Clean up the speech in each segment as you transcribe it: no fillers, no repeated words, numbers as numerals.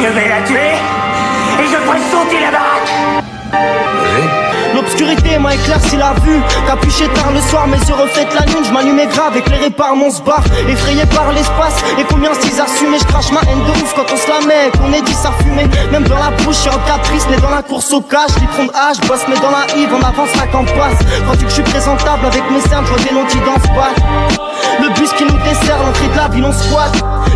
Je vais la tuer et je ferai sauter la baraque. L'obscurité m'a éclairci la vue. Capuché tard le soir, mes yeux reflètent la lune. Je m'allumais grave, éclairé par mon sbar. Effrayé par l'espace, et combien s'ils assumaient. Je crache ma haine de ouf quand on se la met. Qu'on ait dit ça fumait, même dans la bouche, je suis en caprice. Né dans la course au cash, litron de hache, bosse mais dans la hive, on avance la camp passe. Crois-tu que je suis présentable avec mes cernes, je vois des longs dans ce bac. Le bus qui nous dessert, l'entrée de la ville on squat.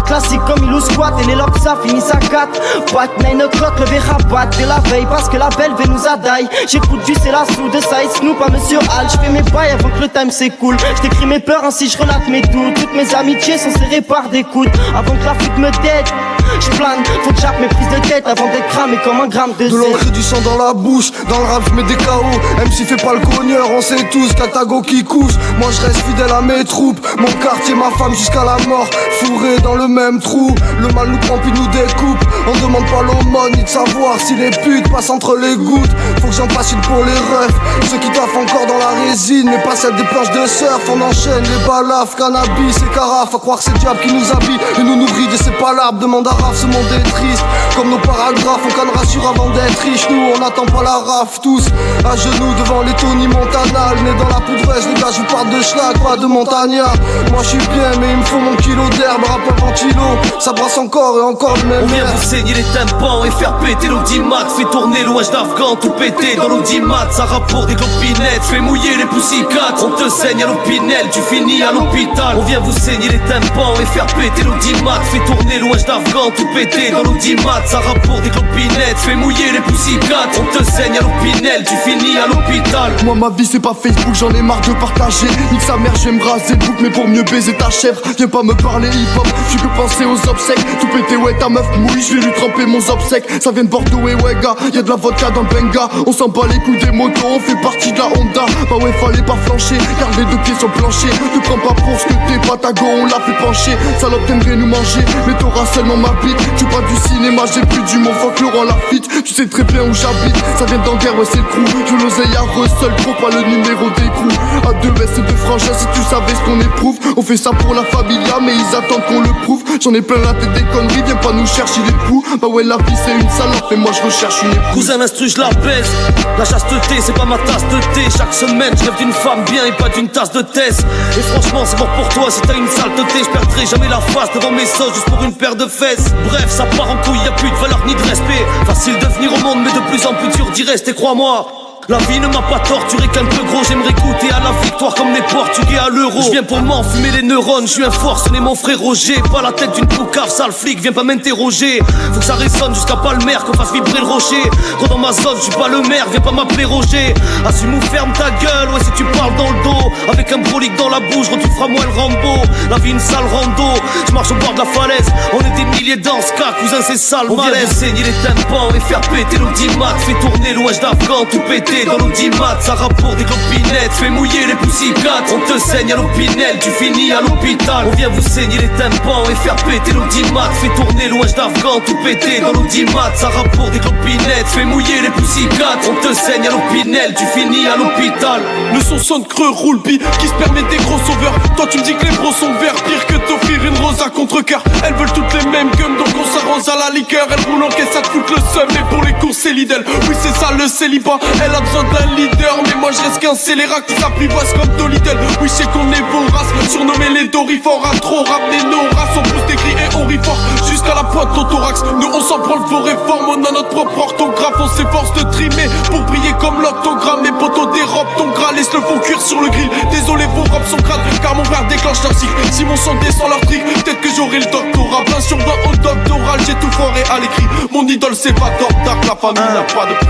Classique comme il ou squat, et les lobes ça finit à 4. Pat 9 o'clock, le verra battre dès la veille parce que la belle veut nous adaille. J'écoute du c'est la sous de ça, Snoop à Monsieur Hall. J'fais mes bails avant que le time s'écoule. J'écris mes peurs ainsi je relate mes doutes. Toutes mes amitiés sont serrées par des coudes. Avant que la foot me dette, j'plane, faut que j'appe mes prises de tête avant d'être cramé comme un gramme de l'encre et du sang dans la bouche, dans le rap j'mets des KO. MC fait pas le cogneur, on sait tous, Katago qui couche. Moi je reste fidèle à mes troupes, mon quartier, ma femme jusqu'à la mort. Fourré dans le même trou, le mal nous prend puis nous découpe. On demande pas l'aumône ni de savoir si les putes passent entre les gouttes. Faut que j'en passe une pour les refs, ceux qui taffent encore dans la résine, mais pas celle des planches de surf. On enchaîne les balafres, cannabis et carafes. À croire que c'est le diable qui nous habille et nous nourrit de ses palabres. Demande à Raph, ce monde est triste, comme nos paragraphes. On canne rassure avant d'être riche, nous on n'attend pas la raf. Tous à genoux devant les Tony Montana. Le nez dans la poudreuse, les gars je vous parle de schlag, pas de montagnard. Moi je suis bien mais il me faut mon kilo d'herbe. Rap ventilo, ça brasse encore et encore le même. On vient vous saigner les tympans et faire péter l'audimat. Fait tourner l'ouage d'Afghan, tout péter dans l'audimat. Ça rapporte des clopinettes, fait mouiller les poussicates. On te saigne à l'opinel, tu finis à l'hôpital. On vient vous saigner les tympans et faire péter l'audimat. Fait tourner l'ouage d'Afghan, tout péter dans l'audimat. Ça rapporte des clopinettes, fait mouiller les poussicates. On te saigne à l'opinel, tu finis à l'hôpital. Moi ma vie c'est pas Facebook, j'en ai marre de partager. Nique sa mère, je vais me raser le bouc, mais pour mieux baiser ta chèvre. Viens pas me parler hip-hop, j'suis que penser aux obsèques. Tout péter, ouais ta meuf mouille, je vais lui tremper mon obsèque. Ça vient de Bordeaux et ouais gars, y'a de la vodka dans le benga. On s'en bat les coups des motos, on fait partie de la Honda. Bah ouais fallait pas flancher, garde les deux pieds sur le plancher. Te prends pas pour ce que t'es, Patago on l'a fait pencher. Salope t'aimerais nous manger, mais t'auras seulement ma bite. Tu pas du cinéma, j'ai plus du mot, fuck Laurent Lafitte. Tu sais très bien où j'habite, ça vient d'Anguerre, ouais c'est le crew. Je l'oseille à Russell, trop pas le numéro des crews. À 2S et 2 frangins, si tu savais ce qu'on éprouve. On fait ça pour la familia, mais ils attendent qu'on le prouve. J'en ai plein la tête des conneries, viens pas nous chercher les poux. Bah ouais la vie c'est une salope, et moi je recherche une épouse. Cousin instru, je la baisse. La chasteté, c'est pas ma tasse de thé. Chaque semaine, je rêve d'une femme bien et pas d'une tasse de thèse. Et franchement, c'est mort pour toi si t'as une saleté. Je perdrai jamais la face devant mes sauces juste pour une paire de fesses. Bref, ça part en couille, y'a plus de valeur ni de respect. Facile de venir au monde, mais de plus en plus dur d'y rester, crois-moi. La vie ne m'a pas torturé qu'un peu gros. J'aimerais goûter à la victoire comme les Portugais à l'euro. Je viens pour m'enfumer les neurones, je suis un forcené mon frère Roger. Pas la tête d'une poucave, sale flic, viens pas m'interroger. Faut que ça résonne jusqu'à Palmer, qu'on fasse vibrer le rocher. Gros dans ma zone, je suis pas le maire, viens pas m'appeler Roger. Assume ou ferme ta gueule, ouais si tu parles dans le dos. Avec un brolique dans la bouche, tu feras moins le Rambo. La vie une sale rando, je marche au bord de la falaise. On est des milliers dans ce cas, cousin c'est sale malaise. On vient de saigner les tympans et faire péter l'audimat. Fait tourner l'ouage d'Afghan, tout péter dans l'audimat, ça rapporte des clopinettes, fait mouiller les poussicates. On te saigne à l'opinel, tu finis à l'hôpital. On vient vous saigner les tympans et faire péter l'audimat. Fait tourner l'ouage d'Afghan, tout péter dans l'audimat, ça rapporte des clopinettes, fait mouiller les poussicates. On te saigne à l'opinel, tu finis à l'hôpital. Le son sonne creux, roule bi, qui se permet des gros sauveurs. Toi tu me dis que les bros sont verts, pire que t'offrir une rose à contre-cœur. Elles veulent toutes les mêmes gums, donc on s'arrose à la liqueur. Elles roulent en caisse, ça te fout le seum, mais pour les courses c'est Lidl. Oui c'est ça le célibat, elle a besoin d'un leader, mais moi je reste qu'un scélérat qui s'apprivoise comme Dolittle. Oui je sais qu'on est vorace, surnommé les Dorifort. À trop ramener nos races, on pousse des cris et on rit fort jusqu'à la pointe au thorax. Nous on s'en prend vos réformes, on a notre propre orthographe. On s'efforce de trimer pour briller comme l'octogramme. Les poteaux dérobent ton gras, laisse le fond cuire sur le grill. Désolé vos robes sont crades, car mon frère déclenche leur cycle. Si mon sang descend leur trick, peut-être que j'aurai le doctorat. 20 sur 20 au doctoral, j'ai tout foré à l'écrit. Mon idole c'est pas Dark, la famille n'a pas de prix.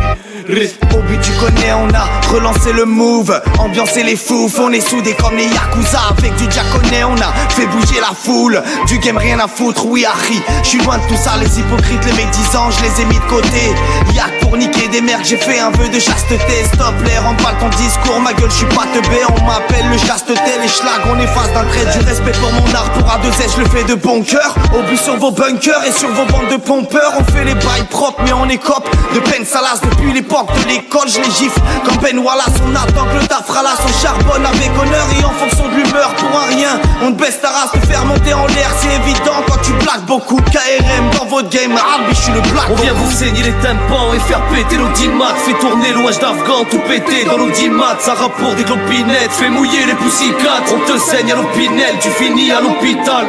Au but tu connais, on a relancé le move. Ambiancé les fous, on est soudés comme les Yakuza. Avec du diaconé, on a fait bouger la foule. Du game rien à foutre, oui Harry. J'suis loin de tout ça, les hypocrites, les médisants, je les ai mis de côté. Y'a que pour niquer des merdes, j'ai fait un vœu de chasteté. Stop les remballe ton discours, ma gueule, j'suis pas teubé. On m'appelle le chasteté, les schlags, on efface d'un trait. Du respect pour mon art, pour A2S, je le fais de bon cœur. Au but sur vos bunkers et sur vos bandes de pompeurs. On fait les bails propres, mais on écope de peine salace depuis l'époque de l'école, je les gifle comme Ben Wallace. On attend que le taf ralasse, on charbonne avec honneur et en fonction de l'humeur pour à rien. On te baisse ta race, te faire monter en l'air, c'est évident quand tu blagues beaucoup. KRM dans votre game, Albi, je suis le black. On vient vous saigner les tympans et faire péter l'audimat. Fait tourner l'ouage d'Afghan, tout péter dans l'audimat. Ça rappe pour des clopinettes, fait mouiller les poussicates. On te saigne à l'opinel, tu finis à l'hôpital.